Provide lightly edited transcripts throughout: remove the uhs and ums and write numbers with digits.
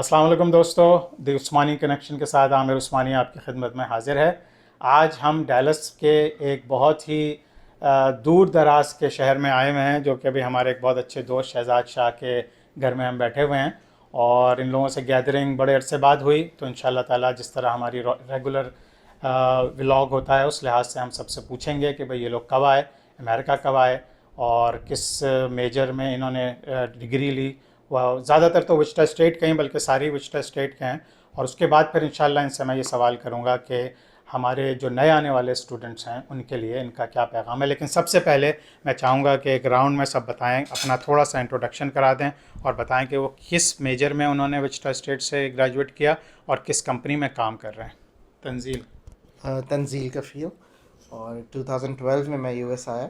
السلام علیکم دوستو، دی عثمانی کنیکشن کے ساتھ عامر عثمانی آپ کی خدمت میں حاضر ہے۔ آج ہم ڈیلس کے ایک بہت ہی دور دراز کے شہر میں آئے ہوئے ہیں، جو کہ ابھی ہمارے ایک بہت اچھے دوست شہزاد شاہ کے گھر میں ہم بیٹھے ہوئے ہیں، اور ان لوگوں سے گیدرنگ بڑے عرصے بعد ہوئی، تو ان شاء اللہ تعالیٰ جس طرح ہماری ریگولر ولاگ ہوتا ہے اس لحاظ سے ہم سب سے پوچھیں گے کہ بھئی یہ لوگ کب آئے، امریکہ کب آئے، اور کس میجر میں انہوں نے ڈگری لی۔ وہ زیادہ تر تو وچٹا اسٹیٹ کے ہیں، بلکہ ساری وچٹا اسٹیٹ کے ہیں، اور اس کے بعد پھر انشاءاللہ ان سے میں یہ سوال کروں گا کہ ہمارے جو نئے آنے والے اسٹوڈنٹس ہیں ان کے لیے ان کا کیا پیغام ہے۔ لیکن سب سے پہلے میں چاہوں گا کہ ایک راؤنڈ میں سب بتائیں، اپنا تھوڑا سا انٹروڈکشن کرا دیں اور بتائیں کہ وہ کس میجر میں انہوں نے وچٹا اسٹیٹ سے گریجویٹ کیا اور کس کمپنی میں کام کر رہے ہیں۔ تنزیل۔ تنزیل کفیل، اور 2012 میں یو ایس آیا،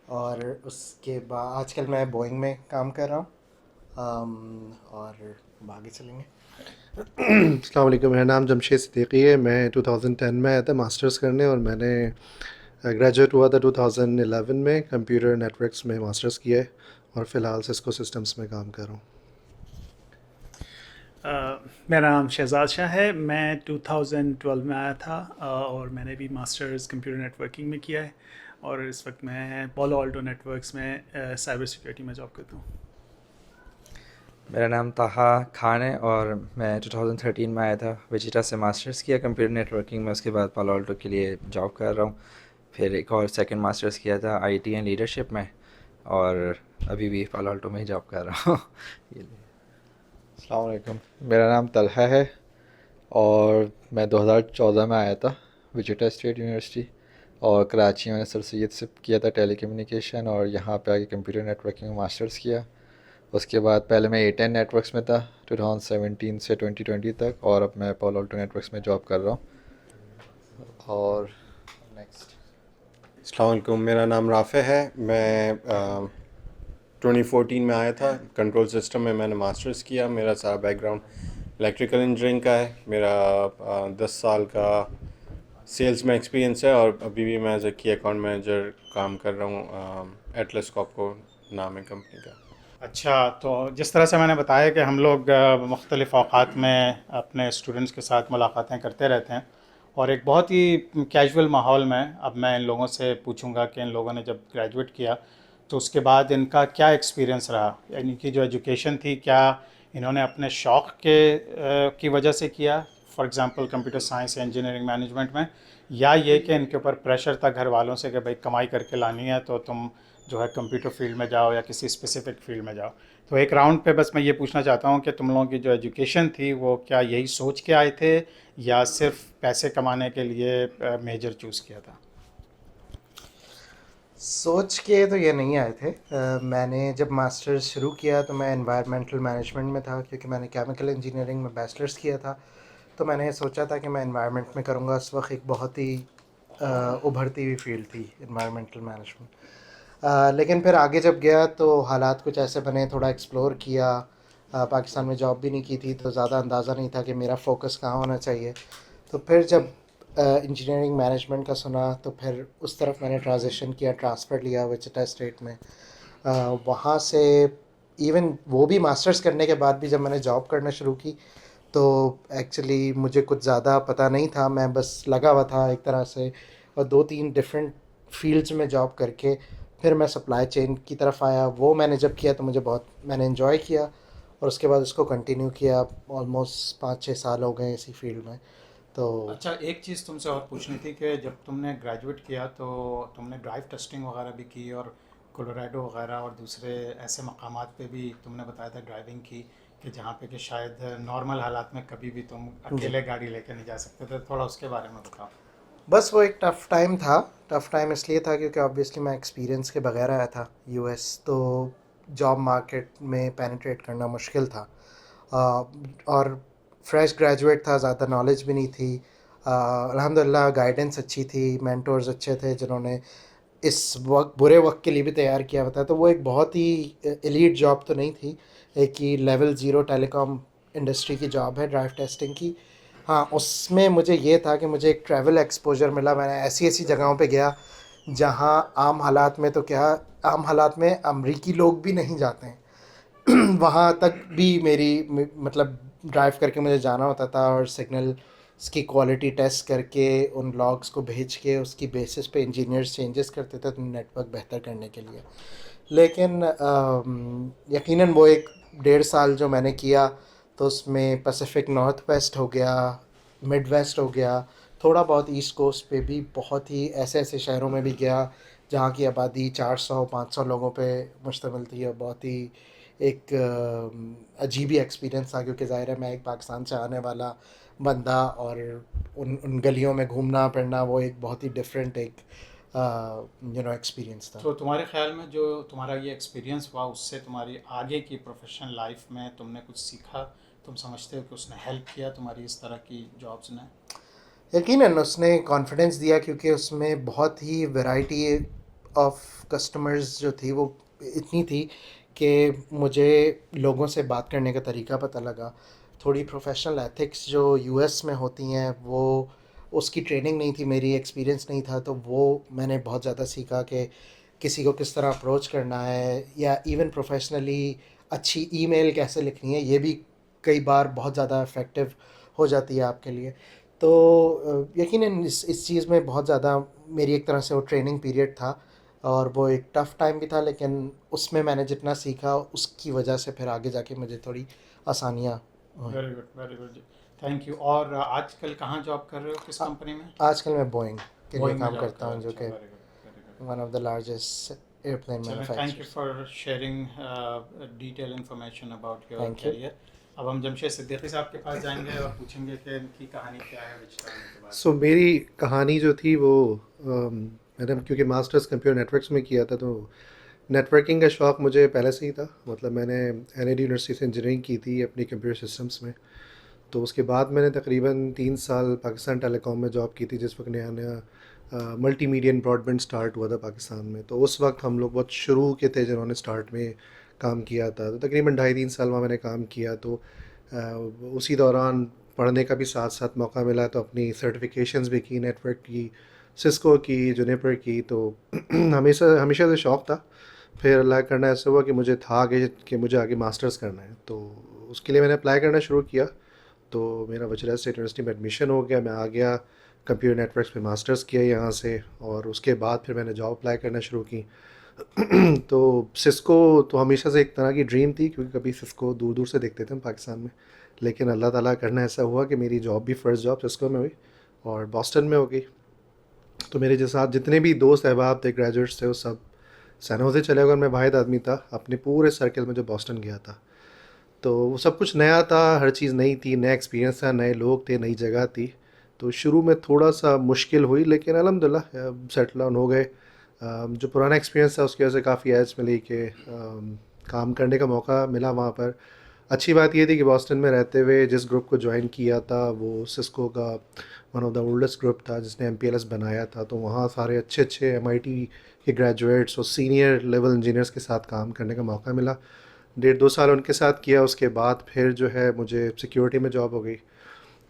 اور اس کے بعد آج کل میں بوئنگ میں کام کر رہا ہوں، اور آگے چلیں گے۔ السلام علیکم، میرا نام جمشید صدیقی ہے۔ میں 2010 میں آیا تھا ماسٹرز کرنے، اور میں نے گریجویٹ ہوا تھا 2011 میں، کمپیوٹر نیٹورکس میں ماسٹرز کیا ہے، اور فی الحال سسکو سسٹمز میں کام کر رہا ہوں۔ میرا نام شہزاد شاہ ہے۔ میں 2012 میں آیا تھا، اور میں نے بھی ماسٹرز کمپیوٹر نیٹورکنگ میں کیا ہے، اور اس وقت میں پولو آلٹو نیٹورکس میں سائبر سیکیورٹی میں جاب کرتا ہوں۔ میرا نام طاہا خان ہے، اور میں 2013 میں آیا تھا، وچیٹا سے ماسٹرز کیا کمپیوٹر نیٹورکنگ میں، اس کے بعد پالو آلٹو کے لیے جاب کر رہا ہوں۔ پھر ایک اور سیکنڈ ماسٹرز کیا تھا آئی ٹی اینڈ لیڈرشپ میں، اور ابھی بھی پالو آلٹو میں ہی جاب کر رہا ہوں۔ السلام علیکم، میرا نام طلحہ ہے، اور میں 2014 میں آیا تھا وچیٹا اسٹیٹ یونیورسٹی، اور کراچی میں نے سر سید سے کیا تھا ٹیلی کمیونیکیشن، اور یہاں پہ آگے کمپیوٹر نیٹورکنگ میں ماسٹرز کیا۔ اس کے بعد پہلے میں A10 نیٹورکس میں تھا 2017 سے 2020 تک، اور اب میں پالو آلٹو نیٹورکس میں جاب کر رہا ہوں۔ اور نیکسٹ۔ السلام علیکم، میرا نام رافع ہے۔ میں 2014 میں آیا تھا، کنٹرول سسٹم میں نے ماسٹرز کیا۔ میرا سارا بیک گراؤنڈ الیکٹریکل انجینئرنگ کا ہے۔ میرا 10 سال کا سیلز میں ایکسپیرینس ہے، اور ابھی بھی میں as a key account manager کام کر رہا ہوں۔ ایٹلس کاپکو نام ہے کمپنی کا۔ اچھا، تو جس طرح سے میں نے بتایا کہ ہم لوگ مختلف اوقات میں اپنے اسٹوڈنٹس کے ساتھ ملاقاتیں کرتے رہتے ہیں، اور ایک بہت ہی کیجول ماحول میں اب میں ان لوگوں سے پوچھوں گا کہ ان لوگوں نے جب گریجویٹ کیا تو اس کے بعد ان کا کیا ایکسپیرینس رہا، یعنی کہ جو ایجوکیشن تھی کیا انہوں نے اپنے شوق کی وجہ سے کیا، فار ایگزامپل کمپیوٹر سائنس یا انجینئرنگ مینجمنٹ میں، یا یہ کہ ان کے اوپر پریشر تھا گھر والوں سے کہ بھائی کمائی کر کے لانی ہے تو تم جو ہے کمپیوٹر فیلڈ میں جاؤ یا کسی اسپیسیفک فیلڈ میں جاؤ۔ تو ایک راؤنڈ پہ بس میں یہ پوچھنا چاہتا ہوں کہ تم لوگوں کی جو ایجوکیشن تھی وہ کیا یہی سوچ کے آئے تھے یا صرف پیسے کمانے کے لیے میجر چوز کیا تھا؟ سوچ کے تو یہ نہیں آئے تھے۔ میں نے جب ماسٹرز شروع کیا تو میں انوائرمنٹل مینجمنٹ میں تھا، کیونکہ میں نے کیمیکل انجینئرنگ میں بیچلرز کیا تھا، تو میں نے سوچا تھا کہ میں انوائرمنٹ میں کروں گا۔ اس وقت ایک بہت ہی ابھرتی ہوئی فیلڈ تھی انوائرمنٹل مینجمنٹ، لیکن پھر آگے جب گیا تو حالات کچھ ایسے بنے، تھوڑا ایکسپلور کیا۔ پاکستان میں جاب بھی نہیں کی تھی تو زیادہ اندازہ نہیں تھا کہ میرا فوکس کہاں ہونا چاہیے، تو پھر جب انجینئرنگ مینجمنٹ کا سنا تو پھر اس طرف میں نے ٹرانزیشن کیا، ٹرانسفر لیا وچیٹا اسٹیٹ میں۔ وہاں سے ایون وہ بھی ماسٹرز کرنے کے بعد بھی جب میں نے جاب کرنا شروع کی تو ایکچولی مجھے کچھ زیادہ پتہ نہیں تھا، میں بس لگا ہوا تھا ایک طرح سے، اور 2-3 ڈفرینٹ فیلڈز میں جاب کر کے پھر میں سپلائی چین کی طرف آیا۔ وہ میں نے جب کیا تو میں نے انجوائے کیا، اور اس کے بعد اس کو کنٹینیو کیا۔ آلموسٹ 5-6 سال ہو گئے اسی فیلڈ میں۔ تو اچھا، ایک چیز تم سے اور پوچھنی تھی کہ جب تم نے گریجویٹ کیا تو تم نے ڈرائیو ٹیسٹنگ وغیرہ بھی کی، اور کولوراڈو وغیرہ اور دوسرے ایسے مقامات پہ بھی تم نے بتایا تھا ڈرائیونگ کی، کہ جہاں پہ کہ شاید نارمل حالات میں کبھی بھی تم اکیلے گاڑی لے کے نہیں جا سکتے تھے، تھوڑا اس کے بارے میں بتاؤ۔ بس وہ ایک ٹف ٹائم تھا۔ ٹف ٹائم اس لیے تھا کیونکہ آبویسلی میں ایکسپیرینس کے بغیر آیا تھا یو ایس، تو جاب مارکیٹ میں پینیٹریٹ کرنا مشکل تھا، اور فریش گریجویٹ تھا، زیادہ نالج بھی نہیں تھی۔ الحمدللہ گائیڈنس اچھی تھی، مینٹورز اچھے تھے جنہوں نے اس وقت برے وقت کے لیے بھی تیار کیا ہوتا ہے۔ تو وہ ایک بہت ہی ایلیٹ جاب تو نہیں تھی، ایک ہی لیول 0 ٹیلی کام انڈسٹری کی جاب ہے ڈرائیو ٹیسٹنگ کی۔ ہاں، اس میں مجھے یہ تھا کہ مجھے ایک ٹریول ایکسپوجر ملا۔ میں نے ایسی جگہوں پہ گیا جہاں عام حالات میں تو کیا، عام حالات میں امریکی لوگ بھی نہیں جاتے ہیں وہاں تک بھی میری مطلب ڈرائیو کر کے مجھے جانا ہوتا تھا اور سگنل اس کی کوالٹی ٹیسٹ کر کے ان لاگس کو بھیج کے اس کی بیسس پہ انجینئرس چینجز کرتے تھے تو نیٹ ورک بہتر کرنے کے لیے. لیکن یقیناً وہ 1.5 سال جو میں نے کیا تو اس میں پیسیفک نارتھ ویسٹ ہو گیا, مڈ ویسٹ ہو گیا, تھوڑا بہت ایسٹ کوسٹ پہ بھی, بہت ہی ایسے ایسے شہروں میں بھی گیا جہاں کی آبادی 400-500 لوگوں پہ مشتمل تھی, اور بہت ہی ایک عجیب ہی ایکسپیرینس تھا, کیونکہ ظاہر ہے میں ایک پاکستان سے آنے والا بندہ, اور ان گلیوں میں گھومنا پھرنا وہ ایک بہت ہی ڈفرینٹ ایک ایکسپیرینس تھا. تو تمہارے خیال میں جو تمہارا یہ ایکسپیرینس ہوا اس سے تمہاری آگے کی پروفیشنل لائف میں تم نے کچھ سیکھا؟ تم سمجھتے ہو کہ اس نے ہیلپ کیا تمہاری اس طرح کی جابس نے؟ یقیناً اس نے کانفیڈنس دیا, کیونکہ اس میں بہت ہی ویرائٹی آف کسٹمرز جو تھی وہ اتنی تھی کہ مجھے لوگوں سے بات کرنے کا طریقہ پتہ لگا. تھوڑی پروفیشنل ایتھکس جو یو ایس میں ہوتی ہیں وہ اس کی ٹریننگ نہیں تھی, میری ایکسپیرینس نہیں تھا, تو وہ میں نے بہت زیادہ سیکھا کہ کسی کو کس طرح اپروچ کرنا ہے, یا ایون پروفیشنلی اچھی ای میل کیسے لکھنی ہے, یہ بھی کئی بار بہت زیادہ افیکٹو ہو جاتی ہے آپ کے لیے. تو یقیناً اس چیز میں بہت زیادہ میری ایک طرح سے وہ ٹریننگ پیریڈ تھا, اور وہ ایک ٹف ٹائم بھی تھا, لیکن اس میں نے جتنا سیکھا اس کی وجہ سے پھر آگے جا کے مجھے تھوڑی آسانیاں ہوئیں. Very good, very good, thank you. اور آج کل کہاں جاب کر رہے ہو, کس کمپنی میں؟ آج کل میں بوئنگ کے لیے کام کرتا ہوں, جو کہ very good, very good. One of the largest airplane thank you manufacturers. For sharing detail information about your Thank you. Career. اب ہم جمشید صدیقی صاحب کے پاس جائیں گے اور پوچھیں گے کہ ان کی کہانی کیا ہے وچ آنے کے بعد. سو میری کہانی جو تھی وہ میں نے کیونکہ ماسٹرز کمپیوٹر نیٹورکس میں کیا تھا تو نیٹ ورکنگ کا شوق مجھے پہلے سے ہی تھا. مطلب میں نے این اے ڈی یونیورسٹی سے انجینئرنگ کی تھی اپنی کمپیوٹر سسٹمس میں. تو اس کے بعد میں نے تقریباً 3 سال پاکستان ٹیلی کام میں جاب کی تھی, جس وقت نیا نیا multimedia broadband start ہوا تھا پاکستان میں. تو اس وقت ہم لوگ بہت شروع کے تھے جنہوں نے اسٹارٹ میں کام کیا تھا. تو تقریباً 2.5-3 سال وہاں میں نے کام کیا. تو اسی دوران پڑھنے کا بھی ساتھ ساتھ موقع ملا, تو اپنی سرٹیفکیشنز بھی کی, نیٹ ورک کی, سسکو کی, جونیپر کی. تو ہمیشہ سے شوق تھا. پھر اللہ کرنا ایسا ہوا کہ مجھے تھا کہ مجھے آگے ماسٹرز کرنا ہے, تو اس کے لیے میں نے اپلائی کرنا شروع کیا. تو میرا وچرا اسٹیٹ یونیورسٹی میں ایڈمیشن ہو گیا, میں آ گیا کمپیوٹر نیٹ ورکس میں ماسٹرز کیا یہاں سے, اور اس کے بعد پھر میں نے جاب اپلائی کرنا شروع کی. تو سسکو تو ہمیشہ سے ایک طرح کی ڈریم تھی, کیونکہ کبھی سسکو دور دور سے دیکھتے تھے ہم پاکستان میں, لیکن اللہ تعالیٰ کرنا ایسا ہوا کہ میری جاب بھی فرسٹ جاب سسکو میں ہوئی اور بoston میں ہو گئی. تو میرے جو ساتھ جتنے بھی دوست احباب تھے, گریجویٹس تھے, وہ سب سین ہوزے چلے گئے, اور میں واحد آدمی تھا اپنے پورے سرکل میں جو بoston گیا تھا. تو وہ سب کچھ نیا تھا, ہر چیز نئی تھی, نیا ایکسپیرینس تھا, نئے لوگ تھے, نئی جگہ تھی. تو شروع میں تھوڑا سا مشکل ہوئی, لیکن الحمدللہ سیٹل ڈاؤن ہو گئے. جو پرانا ایکسپیرینس تھا اس کی وجہ سے کافی ایج ملی کہ کام کرنے کا موقع ملا وہاں پر. اچھی بات یہ تھی کہ بoston میں رہتے ہوئے جس گروپ کو جوائن کیا تھا وہ سسکو کا one of the oldest group تھا جس نے MPLS بنایا تھا. تو وہاں سارے اچھے اچھے MIT کے گریجویٹس اور سینئر لیول انجینئرس کے ساتھ کام کرنے کا موقع ملا. 1.5-2 سال ان کے ساتھ کیا. اس کے بعد پھر جو ہے مجھے سیکیورٹی میں جاب ہو گئی.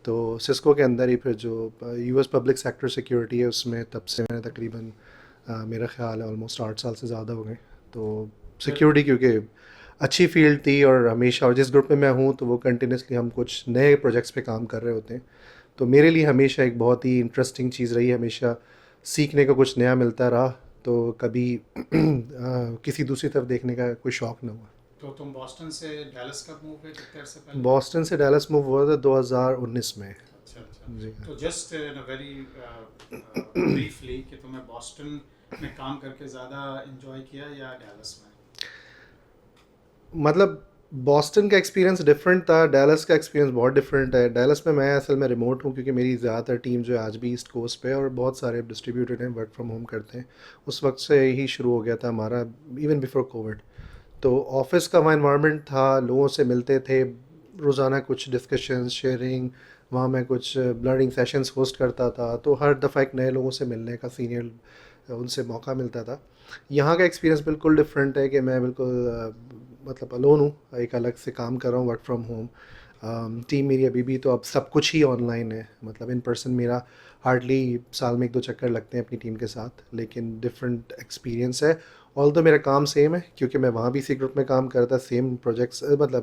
تو سسکو کے اندر ہی پھر جو US پبلک سیکٹر سیکیورٹی ہے اس میں تب سے میں نے تقریباً میرا خیال ہے آلموسٹ 8 سال سے زیادہ ہو گئے. تو سیکیورٹی کیونکہ اچھی فیلڈ تھی, اور ہمیشہ, اور جس گروپ میں ہوں تو وہ کنٹینیوسلی ہم کچھ نئے پروجیکٹس پہ کام کر رہے ہوتے ہیں. تو میرے لیے ہمیشہ ایک بہت ہی انٹرسٹنگ چیز رہی, ہمیشہ سیکھنے کا کچھ نیا ملتا رہا. تو کبھی کسی دوسری طرف دیکھنے کا کوئی شوق نہ ہوا. تو تم بoston سے ڈیلس کب موو ہوئے, کتنے عرصے پہلے؟ بoston سے ڈیلس موو ہوا تھا 2019 میں. اچھا اچھا. جی. تو جسٹ ویری بریفلی کہ تمہیں بoston میں کام کر کے زیادہ انجوائے کیا یا ڈیلس میں؟ مطلب بoston کا ایکسپیرینس ڈفرینٹ تھا, ڈیلس کا ایکسپیرینس بہت ڈفرینٹ ہے. ڈیلس میں اصل میں ریموٹ ہوں, کیونکہ میری زیادہ تر ٹیم جو ہے آج بھی ایسٹ کوسٹ پہ, اور بہت سارے ڈسٹریبیوٹڈ ہیں, ورک فرام ہوم کرتے ہیں. اس وقت سے ہی شروع ہو گیا تھا ہمارا, ایون بیفور کووڈ. تو آفس کا وہاں انوائرمنٹ تھا, لوگوں سے ملتے تھے روزانہ, کچھ ڈسکشنز, شیئرنگ, وہاں میں کچھ لرننگ سیشنز ہوسٹ کرتا تھا. تو ہر دفعہ ایک نئے لوگوں سے ملنے کا, سینئر ان سے موقع ملتا تھا. یہاں کا ایکسپیرینس بالکل ڈفرینٹ ہے کہ میں بالکل مطلب الون ہوں, ایک الگ سے کام کر رہا ہوں, ورک فرام ہوم. ٹیم میری ابھی بھی تو اب سب کچھ ہی آن لائن ہے. مطلب ان پرسن میرا ہارڈلی سال میں 1-2 چکر لگتے ہیں اپنی ٹیم کے ساتھ, لیکن ڈفرینٹ ایکسپیرینس ہے. آل تو میرا کام سیم ہے, کیونکہ میں وہاں بھی اسی گروپ میں کام کرتا, سیم پروجیکٹس, مطلب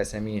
SME,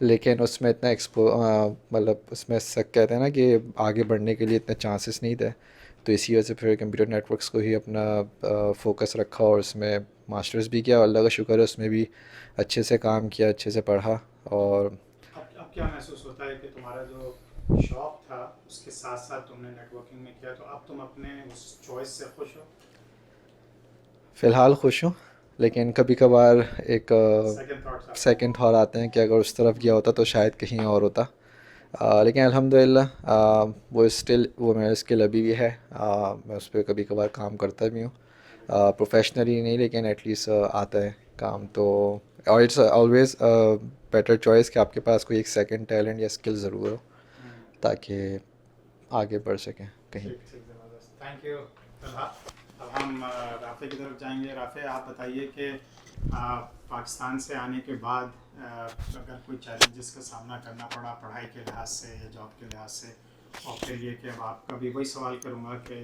لیکن اس میں اتنا مطلب اس میں سک کہتے ہیں نا کہ آگے بڑھنے کے لیے اتنے چانسز نہیں تھے، تو اسی وجہ سے پھر کمپیوٹر نیٹ ورکس کو ہی اپنا فوکس رکھا اور اس میں ماسٹرز بھی کیا، اور اللہ کا شکر ہے اس میں بھی اچھے سے کام کیا، اچھے سے پڑھا. اور اب کیا محسوس ہوتا ہے کہ تمہارا جو شوق تھا اس کے ساتھ ساتھ تم نے نیٹ ورکنگ میں کیا، تو اب تم اپنے اس چوائس سے خوش ہو؟ فی الحال خوش ہوں، لیکن کبھی کبھار ایک سیکنڈ تھاٹس سیکنڈ تھاٹ آتے ہیں کہ اگر اس طرف گیا ہوتا تو شاید کہیں اور ہوتا. لیکن الحمدللہ وہ اسٹل وہ میرا اسکل ابھی بھی ہے، میں اس پہ کبھی کبھار کام کرتا بھی ہوں، پروفیشنلی نہیں لیکن ایٹ لیسٹ آتا ہے کام. تو اور اٹس آلویز بیٹر چوائس کہ آپ کے پاس کوئی ایک سیکنڈ ٹیلنٹ یا اسکل ضرور ہو تاکہ آگے بڑھ سکیں کہیں. زبردست، تھینک یو طلحہ. اب ہم رافع کی طرف جائیں گے. رافع، آپ بتائیے کہ پاکستان سے آنے کے بعد اگر کوئی چیلنجز کا سامنا کرنا پڑا پڑھائی کے لحاظ سے یا جاب کے لحاظ سے، اور پھر یہ کہ اب آپ کا بھی وہی سوال کروں گا کہ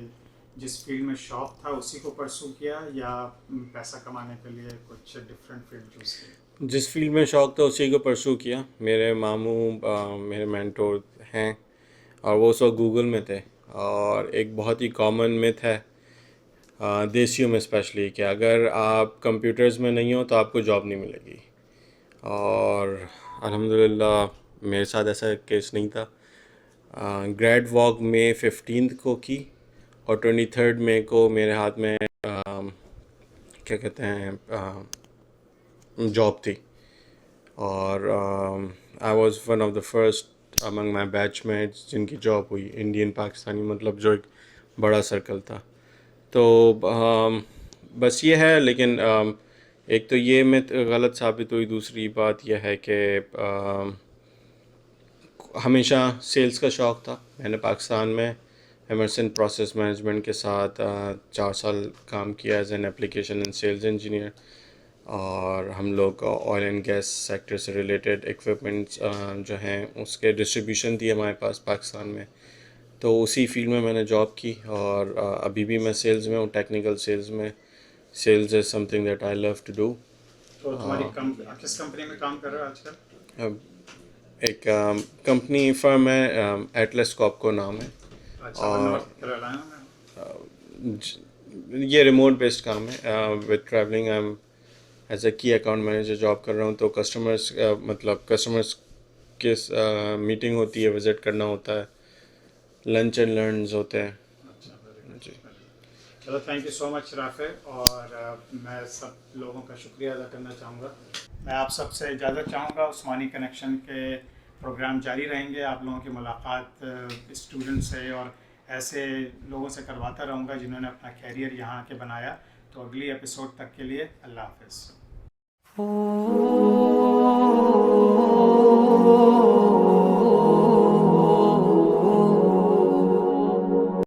جس فیلڈ میں شوق تھا اسی کو پرسو کیا یا پیسہ کمانے کے لیے کچھ ڈفرینٹ فیلڈ چوز کی؟ جس فیلڈ میں شوق تھا اسی کو پرسو کیا. میرے ماموں میرے مینٹور ہیں اور وہ سب گوگل میں تھے، اور ایک بہت ہی کامن میتھ ہے دیسیوں میں اسپیشلی کہ اگر آپ کمپیوٹرز میں نہیں ہو تو آپ کو جاب نہیں ملے گی. اور الحمدللہ میرے ساتھ ایسا کیس نہیں تھا. گریڈ واک مئی 15 کو کی اور 23 مئی کو میرے ہاتھ میں کیا کہتے ہیں جاب تھی. اور I was one of the first among my batch mates جن کی جاب ہوئی، انڈین پاکستانی، مطلب جو ایک بڑا سرکل تھا. تو بس یہ ہے. لیکن ایک تو یہ میں غلط ثابت ہوئی، دوسری بات یہ ہے کہ ہمیشہ سیلز کا شوق تھا. میں نے پاکستان میں ایمرسن پروسیس مینجمنٹ کے ساتھ 4 سال کام کیا as an application and sales engineer, اور ہم لوگ آئل اینڈ گیس سیکٹر سے ریلیٹڈ ایکوپمنٹس جو ہیں اس کے ڈسٹریبیوشن تھی ہمارے پاس پاکستان میں. تو اسی فیلڈ میں نے جاب کی، اور ابھی بھی میں سیلز میں ہوں، ٹیکنیکل سیلز میں. Sales is something that I love to do. تو تمہاری کس کمپنی میں کام کر رہے ہو آج کل؟ ایک کمپنی فرم ہے، ایٹلس کاپکو نام ہے. اچھا، نارتھ کیرولینا میں؟ یہ ریموٹ بیسڈ کام ہے. With travelling I am as a key account manager job کر رہا ہوں. تو کسٹمرس کے میٹنگ ہوتی ہے، وزٹ کرنا ہوتا ہے، لنچ اینڈ لرنز ہوتے ہیں. جی چلو، تھینک یو سو مچ رافع. اور میں سب لوگوں کا شکریہ ادا کرنا چاہوں گا. میں آپ سب سے اجازت چاہوں گا. عثمانی کنیکشن کے پروگرام جاری رہیں گے. آپ لوگوں کی ملاقات اسٹوڈنٹ سے اور ایسے لوگوں سے کرواتا رہوں گا جنہوں نے اپنا کیریئر یہاں کے بنایا. تو اگلی ایپیسوڈ تک کے لیے اللہ حافظ.